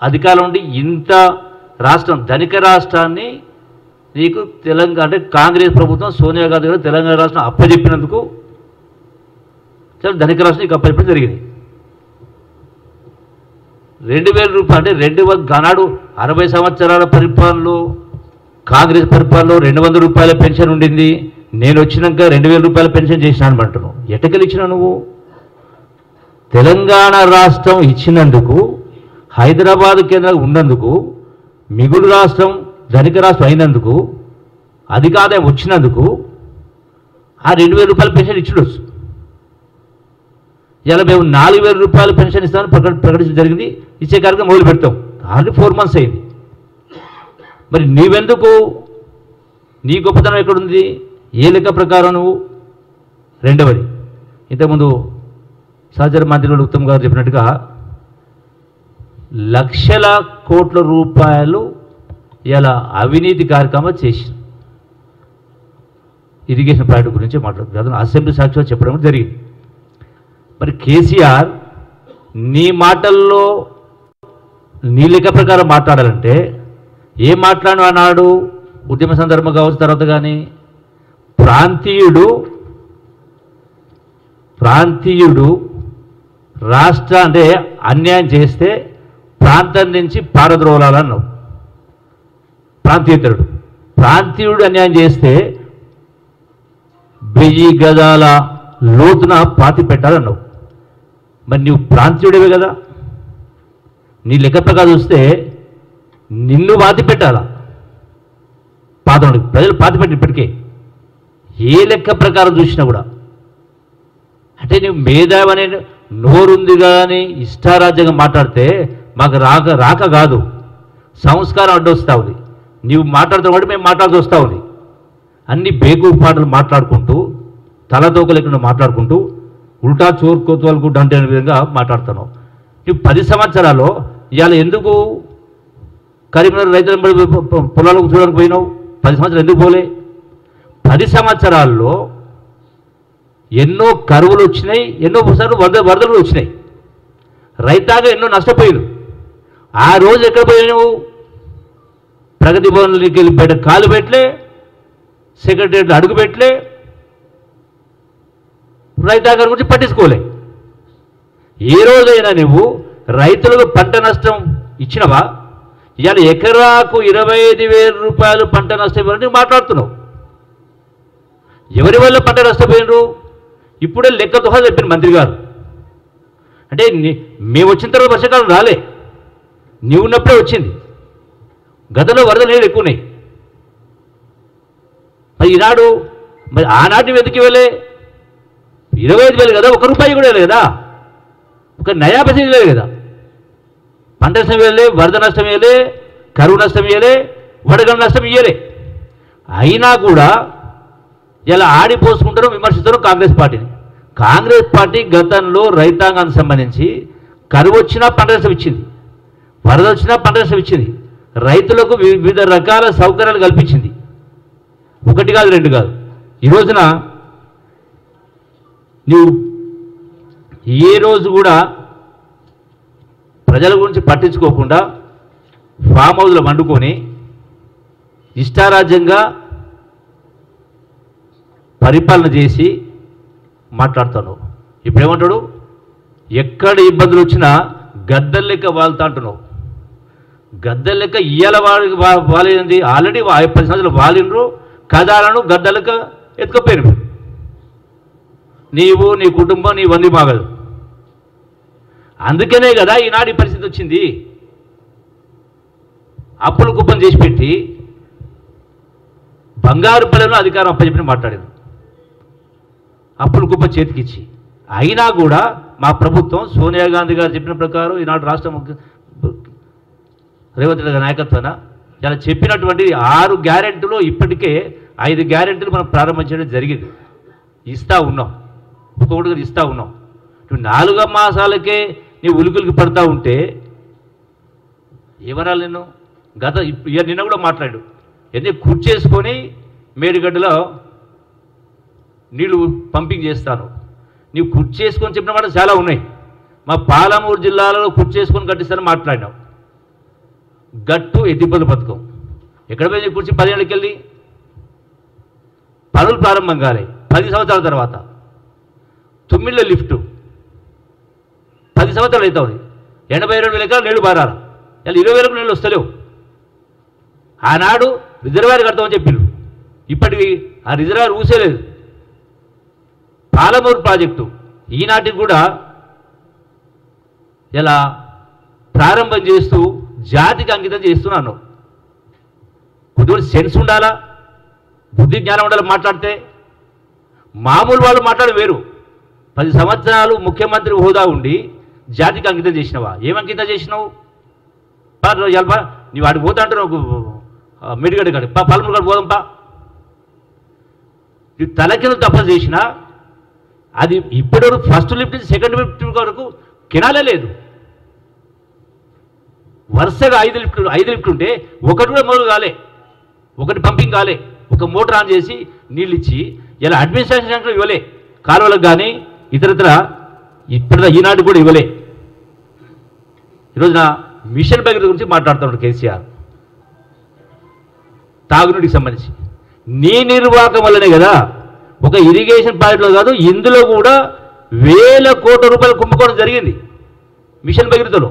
అధికారం ఉండి ఇంత రాష్ట్రం ధనిక రాష్ట్రాన్ని నీకు తెలంగాణ అంటే కాంగ్రెస్ ప్రభుత్వం సోనియా గాంధీ గారు తెలంగాణ రాష్ట్రం అప్పచెప్పినందుకు చాలా ధనిక రాష్ట్రం నీకు అప్పచెప్పడం జరిగింది. 2000 రూపాయలు అంటే ఆనాడు 60 సంవత్సరాల పరిపాలనలో కాంగ్రెస్ పరిపాలనలో 200 రూపాయల పెన్షన్ ఉండింది. నేను వచ్చినాక 2000 రూపాయల పెన్షన్ చేసినాను అంటున్నావు. ఎట్టకెళ్ళి ఇచ్చినా నువ్వు? తెలంగాణ రాష్ట్రం ఇచ్చినందుకు, హైదరాబాద్ కేంద్రంగా ఉన్నందుకు, మిగులు రాష్ట్రం ధనిక రాష్ట్రం అయినందుకు, అధిక ఆదాయం వచ్చినందుకు ఆ 2000 రూపాయల పెన్షన్ ఇచ్చుడొచ్చు. ఇలా మేము 4000 రూపాయల పెన్షన్ ఇస్తామని ప్రకటించడం జరిగింది. ఇచ్చే కార్యక్రమం మొదలు పెడతాం. ఆల్రెడీ 4 months అయింది. మరి నీవెందుకు, నీ గొప్పతనం ఎక్కడుంది? ఏ లెక్క ప్రకారం నువ్వు? రెండవది, ఇంతకుముందు సహచర మంత్రులు ఉత్తమ్ గారు చెప్పినట్టుగా లక్షల కోట్ల రూపాయలు ఇలా అవినీతి కార్యక్రమాలు చేసి ఇరిగేషన్ ప్రాజెక్టు గురించి మాట్లాడుతుంది. అసెంబ్లీ సాక్షిగా చెప్పడం జరిగింది. మరి కేసీఆర్ నీ మాటల్లో నీ లెక్క ప్రకారం మాట్లాడాలంటే ఏం మాట్లాడు అన్నాడు? ఉద్యమ సందర్భం కావచ్చు, తర్వాత కానీ ప్రాంతీయుడు రాష్ట్ర అంటే అన్యాయం చేస్తే ప్రాంతం నుంచి పారద్రోలాలన్నావు. ప్రాంతీయుడు అన్యాయం చేస్తే 1000 గజాల లోతున పాతి పెట్టాలన్నావు. మరి నువ్వు ప్రాంతీయుడివే కదా, నీ లెక్క ప్రకారం చూస్తే నిన్ను పాతి పెట్టాలా? పాతనుడికి ప్రజలు పాతి పెట్టి ఇప్పటికే ఏ లెక్క ప్రకారం చూసినా కూడా. అంటే నువ్వు మేధావి అనే నోరుంది కానీ ఇష్టారాజ్యంగా మాట్లాడితే మాకు రాక కాదు, సంస్కారం అడ్డొస్తూ ఉంది. నీవు మాట్లాడుతావు కాబట్టి మేము మాట్లాడుతూ వస్తూ ఉంది. అన్ని బేకూఫ్ మాటలు మాట్లాడుకుంటూ, తలతోక లేకుండా మాట్లాడుకుంటూ, ఉల్టా చోర్ కోత్వాల్ గుడ్ అంటే అనే విధంగా మాట్లాడుతున్నావు. నువ్వు 10 సంవత్సరాల్లో ఇవాళ ఎందుకు కరీంనగర్ రైతుల పొలాలకు చూడడానికి పోయినావు? 10 సంవత్సరాలు ఎందుకు పోలే? 10 సంవత్సరాల్లో ఎన్నో కరువులు వచ్చినాయి, ఎన్నో సార్లు వరదలు వచ్చినాయి, రైతాంగం ఎన్నో నష్టపోయారు. ఆ రోజు ఎక్కడ పోయినావు? ప్రగతి భవన్లోకి వెళ్ళి బయట కాలు పెట్టలే, సెక్రటరియట్లో అడుగు పెట్టలే, రైతాంగం గురించి పట్టించుకోలే. ఏ రోజైనా నువ్వు రైతులకు పంట నష్టం ఇచ్చినవా? ఇవాళ ఎకరాకు 25,000 రూపాయలు పంట నష్టం ఇవ్వాలని మాట్లాడుతున్నావు. ఎవరి వల్ల పంట నష్టపోయినరు? ఇప్పుడే లెక్కతో చెప్పిన మంత్రి గారు. అంటే మేము వచ్చిన తర్వాత వర్షాకాలం రాలే, నీవు ఉన్నప్పుడే వచ్చింది. గతంలో వరద నీళ్ళు ఎక్కువ ఉన్నాయి. మరి ఈనాడు మరి ఆనాటి వెతికి వెళ్ళే 25,000 కదా, 1 రూపాయి కూడా లేదు కదా, 1 నయా పైసా లేదు కదా. పంట నష్టం ఇవ్వలే, వరద నష్టం ఇవ్వలే, కరువు నష్టం ఇవ్వలే, వడగండ్ల నష్టం ఇవ్వలే. అయినా కూడా ఇలా ఆడిపోసుకుంటారు, విమర్శిస్తారు కాంగ్రెస్ పార్టీని. కాంగ్రెస్ పార్టీ గతంలో రైతాంగానికి సంబంధించి కరువు వచ్చినా పంట నష్టం ఇచ్చింది, వరద వచ్చినా పంట నష్టం ఇచ్చింది, రైతులకు వివిధ రకాల సౌకర్యాలు కల్పించింది. 1 కాదు 2 కాదు. ఈ రోజున నీవు ఏ రోజు కూడా ప్రజల గురించి పట్టించుకోకుండా ఫామ్ హౌస్లో వండుకొని ఇష్టారాజ్యంగా పరిపాలన చేసి మాట్లాడుతాను. ఇప్పుడేమంటాడు? ఎక్కడ ఇబ్బందులు వచ్చినా గద్దెల లెక్క వాళ్తా అంటున్నావు. గద్దెల లెక్క ఇయ్యాల వాలేంది? ఆల్రెడీ 10 సంవత్సరాలు వాలినరు, కథలను గద్దెలక ఎత్తుకపోయారు. నీవు, నీ కుటుంబం, నీ వంది మాగదు. అందుకనే కదా ఈనాడు ఈ పరిస్థితి వచ్చింది. అప్పులు కుప్పం చేసి పెట్టి బంగారు పల్లెలో అధికారం అప్పచెప్పి మాట్లాడారు, అప్పులు కుప్ప చేతికిచ్చి. అయినా కూడా మా ప్రభుత్వం సోనియా గాంధీ గారు చెప్పిన ప్రకారం ఈనాడు రాష్ట్ర రేవంత్ రెడ్డి గారి నాయకత్వాన ఇలా చెప్పినటువంటి 6 గ్యారెంటీలు ఇప్పటికే 5 గ్యారెంటీలు మనం ప్రారంభించడం జరిగింది. ఇస్తూ ఉన్నాం, ఒక్కొక్కటిగా ఇస్తూ ఉన్నాం. 4 మాసాలకే నీ ఉలికులికి పడతా ఉంటే ఏమనాలి నిన్ను? నిన్న కూడా మాట్లాడు, ఎన్ని కుర్చేసుకొని మేడిగడ్డలో నీళ్లు పంపింగ్ చేస్తాను. నీవు కుర్చేసుకొని చెప్పిన మాట చాలా ఉన్నాయి. మా పాలమూరు జిల్లాలో కుర్చేసుకొని కట్టిస్తానని మాట్లాడినావు. గట్టు ఎత్తిపోతల పథకం ఎక్కడ పోయింది కూర్చి 10 ఏళ్ళకి వెళ్ళి పనులు ప్రారంభం కాలే 10 సంవత్సరాల తర్వాత. తుమ్మిళ్ళ లిఫ్టు 10 సంవత్సరాలు అవుతుంది. 82,000 ఎకరాలు నీళ్లు బారాల, ఇలా 20,000 నీళ్ళు వస్తలేవు. ఆనాడు రిజర్వాయర్ కడతామని చెప్పిండ్రు, ఇప్పటికి ఆ రిజర్వాయర్ ఊసేలేదు. పాలమూరు ప్రాజెక్టు ఈనాటికి కూడా ఇలా ప్రారంభం చేస్తూ జాతికి అంకితం చేస్తున్నాను. కొద్దిగా సెన్స్ ఉండాలా, బుద్ధి జ్ఞానం ఉండాలి. మాట్లాడితే మామూలు వాళ్ళు మాట్లాడే వేరు. 10 సంవత్సరాలు ముఖ్యమంత్రి హోదా ఉండి జాతికి అంకితం చేసినవా? ఏం అంకితం చేసినావు? నీ వాడికి పోతా అంటే నాకు మిడిగడ్డ కాడి పలమూరు కాడి పోదాంపా. నీ తలకింద తపస్సు చేసినా అది ఇప్పటివరకు ఫస్ట్ లిఫ్ట్ నుంచి సెకండ్ లిఫ్ట్ వరకు కినాలే లేదు. వరుసగా 5 లిఫ్ట్లు ఉంటే ఒకటి కూడా మొదలు కాలే, ఒకటి పంపింగ్ కాలే. ఒక మోటార్ ఆన్ చేసి నీళ్ళు ఇచ్చి ఇలా అడ్మినిస్ట్రేషన్ ఇవ్వలే, కాలువలకు కానీ ఇతరత్ర ఇప్పుడు ఈనాడు కూడా ఇవ్వలే. ఈరోజున మిషన్ భగీరథ గురించి మాట్లాడుతున్నాడు కేసీఆర్. తాగునీటికి సంబంధించి నీ నిర్వాహకం వల్లనే కదా ఒక ఇరిగేషన్ ప్రాజెక్టులో కాదు ఇందులో కూడా వేల కోట్ల రూపాయలు కుంభకోణం జరిగింది మిషన్ భగీరథలో.